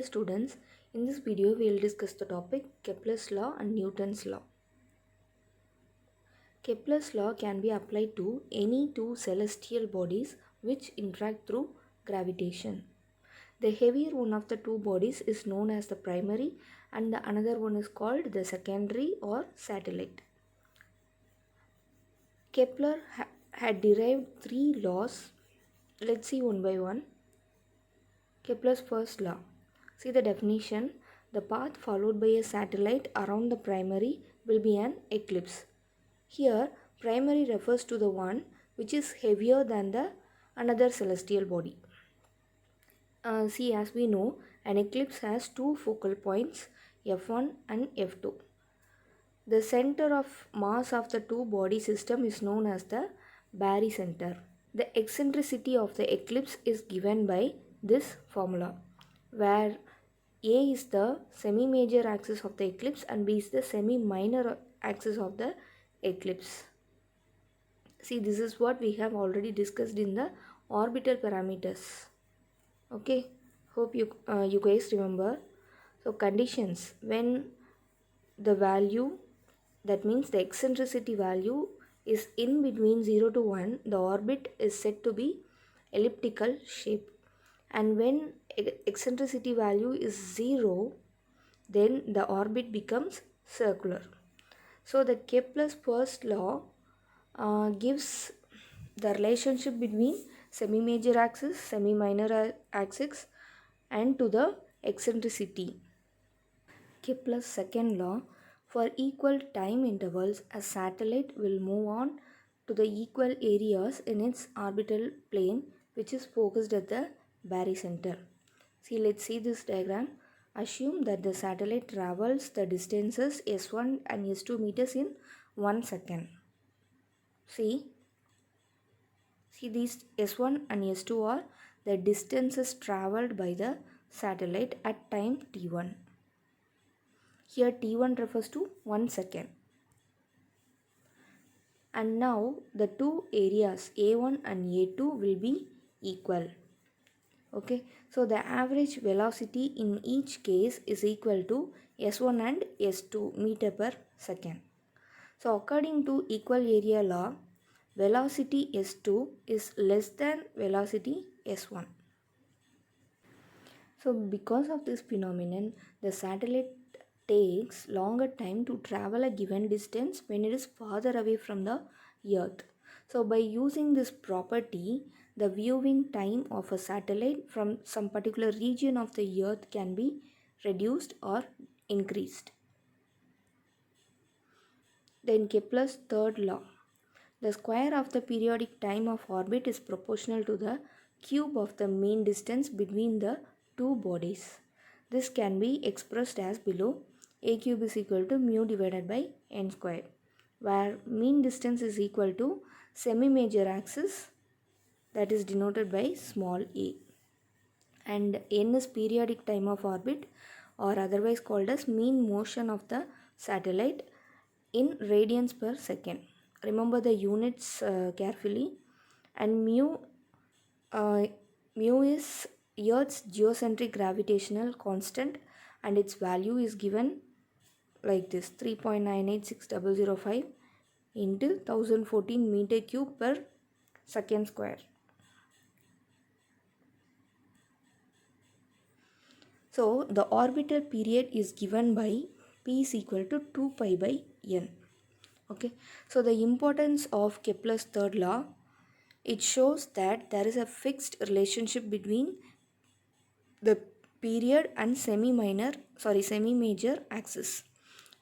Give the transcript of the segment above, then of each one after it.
students, in this video we will discuss the topic Kepler's law and Newton's law. Kepler's law can be applied to any two celestial bodies which interact through gravitation. The heavier one of the two bodies is known as the primary and the another one is called the secondary or satellite. Kepler had derived three laws. Let's see one by one. Kepler's first law. See the definition. The path followed by a satellite around the primary will be an eclipse. Here, primary refers to the one which is heavier than the another celestial body. See, as we know, an eclipse has two focal points, F1 and F2. The center of mass of the two body system is known as the barycenter. The eccentricity of the eclipse is given by this formula, where A is the semi-major axis of the eclipse and B is the semi-minor axis of the eclipse. See, this is what we have already discussed in the orbital parameters. Okay, hope you guys remember. So conditions, when the value, that means the eccentricity value, is in between 0 to 1, the orbit is said to be elliptical shape. And when eccentricity value is 0, then the orbit becomes circular. So the Kepler's first law gives the relationship between semi-major axis, semi-minor axis and to the eccentricity. Kepler's second law, for equal time intervals, a satellite will move on to the equal areas in its orbital plane which is focused at the barycenter. See, let's see this diagram. Assume that the satellite travels the distances s1 and s2 meters in 1 second. See these s1 and s2 are the distances traveled by the satellite at time t1. Here t1 refers to 1 second. And now the two areas a1 and a2 will be equal. Okay, so the average velocity in each case is equal to s1 and s2 meter per second. So according to equal area law, velocity s2 is less than velocity s1. So because of this phenomenon, the satellite takes longer time to travel a given distance when it is farther away from the earth. So by using this property, the viewing time of a satellite from some particular region of the earth can be reduced or increased. Then Kepler's third law. The square of the periodic time of orbit is proportional to the cube of the mean distance between the two bodies. This can be expressed as below. A cube is equal to mu divided by n squared, where mean distance is equal to semi-major axis, that is denoted by small a, and n is periodic time of orbit, or otherwise called as mean motion of the satellite in radians per second. Remember the units carefully. And mu is Earth's geocentric gravitational constant, and its value is given like this: 3.986005 into 1014 meter cube per second square. So the orbital period is given by p is equal to 2 pi by n. Okay, so the importance of Kepler's third law, it shows that there is a fixed relationship between the period and semi-major axis,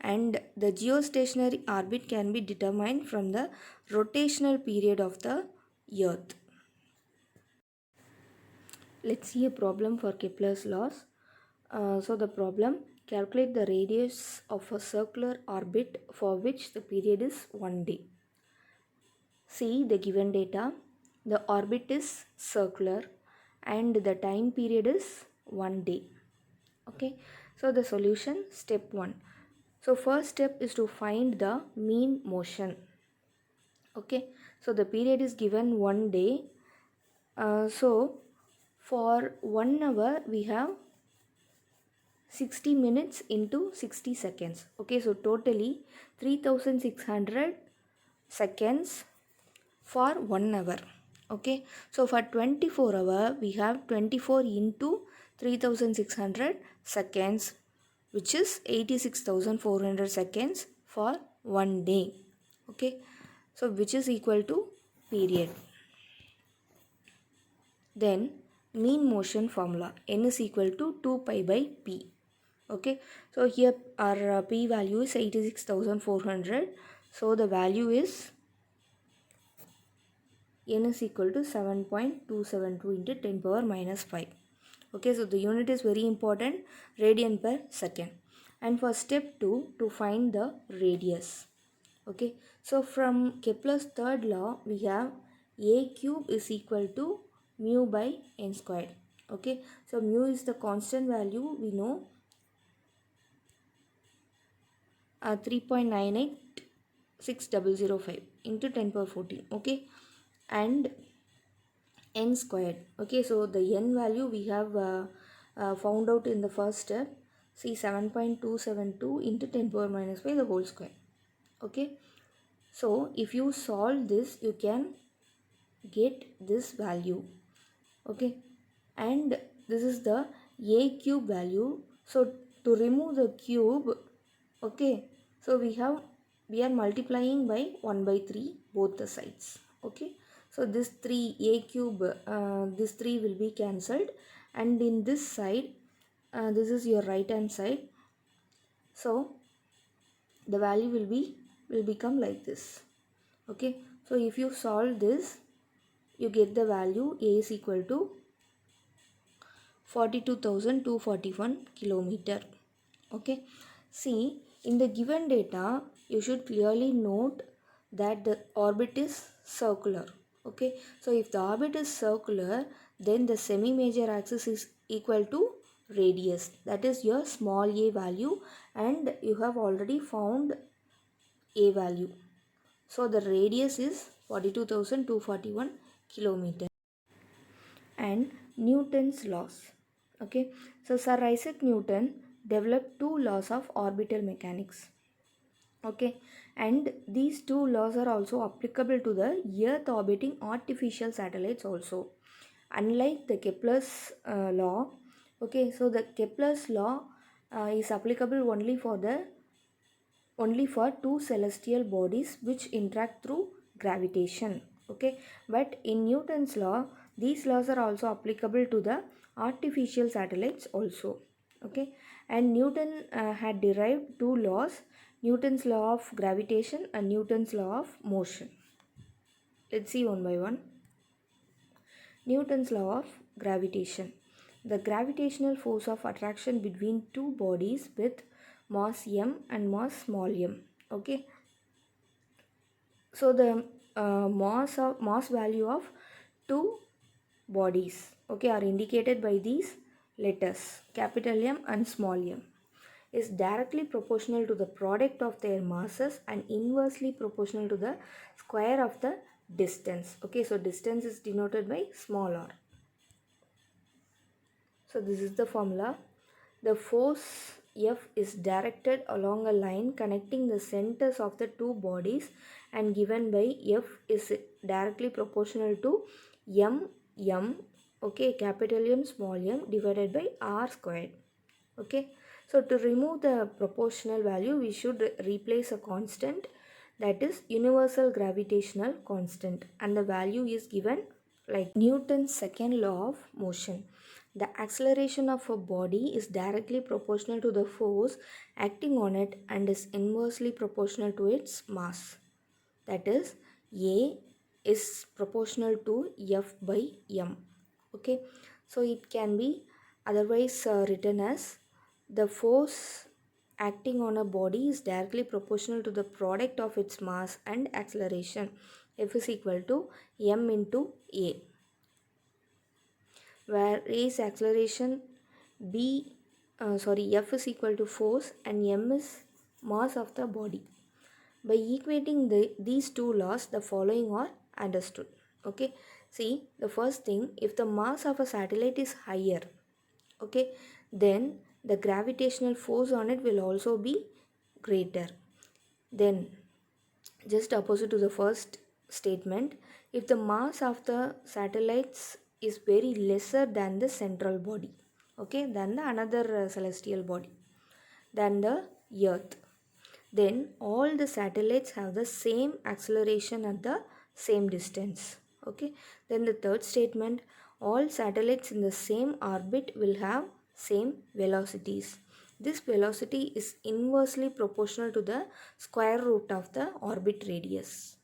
and the geostationary orbit can be determined from the rotational period of the earth. Let's see a problem for Kepler's laws. So the problem: calculate the radius of a circular orbit for which the period is 1 day. See the given data. The orbit is circular and the time period is 1 day. Okay, so the solution: step 1. So first step is to find the mean motion. Okay, so the period is given 1 day. So for 1 hour we have 60 minutes into 60 seconds. Okay, so totally 3600 seconds for 1 hour. Okay, so for 24 hour we have 24 into 3600 seconds, which is 86400 seconds for 1 day. Okay, so which is equal to period. Then mean motion formula, n is equal to 2 pi by p. Okay, so here our p value is 86400, so the value is n is equal to 7.272 into 10 power minus 5. Okay, so the unit is very important, radian per second. And for step 2, to find the radius. Okay, so from Kepler's third law we have a cube is equal to mu by n squared. Okay, so mu is the constant value, we know 3.986005 into 10 power 14. Okay, and n squared. Okay, so the n value we have found out in the first step. See, 7.272 into 10 power minus 5 the whole square. Okay, so if you solve this you can get this value. Okay, and this is the a cube value. So to remove the cube, okay, so we are multiplying by 1 by 3 both the sides. Okay, so this 3 a cube, this 3 will be cancelled, and in this side, this is your right hand side, so the value will become like this. Okay, so if you solve this you get the value a is equal to 42,241 kilometer. Okay, see, in the given data you should clearly note that the orbit is circular. Okay, so if the orbit is circular, then the semi major axis is equal to radius, that is your small a value, and you have already found a value. So the radius is 42,241 kilometer. And Newton's laws. Okay, so Sir Isaac Newton developed two laws of orbital mechanics. Okay, and these two laws are also applicable to the earth orbiting artificial satellites also, unlike the Kepler's law. Okay, so the Kepler's law is applicable only for two celestial bodies which interact through gravitation. Okay, but in Newton's law these laws are also applicable to the artificial satellites also. Okay, and Newton had derived two laws, Newton's law of gravitation and Newton's law of motion. Let's see one by one. Newton's law of gravitation. The gravitational force of attraction between two bodies with mass m and mass small m. Okay, so the mass value of two bodies, okay, are indicated by these letters capital M and small m, is directly proportional to the product of their masses and inversely proportional to the square of the distance. Okay, so distance is denoted by small r. So this is the formula. The force F is directed along a line connecting the centers of the two bodies and given by F is directly proportional to m, okay, capital M small m divided by r squared. Okay, so to remove the proportional value we should replace a constant, that is universal gravitational constant, and the value is given like Newton's second law of motion. The acceleration of a body is directly proportional to the force acting on it and is inversely proportional to its mass. That is, A is proportional to F by m. Okay, so it can be otherwise written as the force acting on a body is directly proportional to the product of its mass and acceleration. F is equal to m into A, where A is acceleration, F is equal to force and m is mass of the body. By equating these two laws, the following are understood. Okay, see, the first thing, if the mass of a satellite is higher, okay, then the gravitational force on it will also be greater. Then, just opposite to the first statement, if the mass of the satellites is very lesser than the central body, okay, than the another celestial body, than the earth, then all the satellites have the same acceleration at the same distance. Okay, then the third statement, all satellites in the same orbit will have same velocities. This velocity is inversely proportional to the square root of the orbit radius.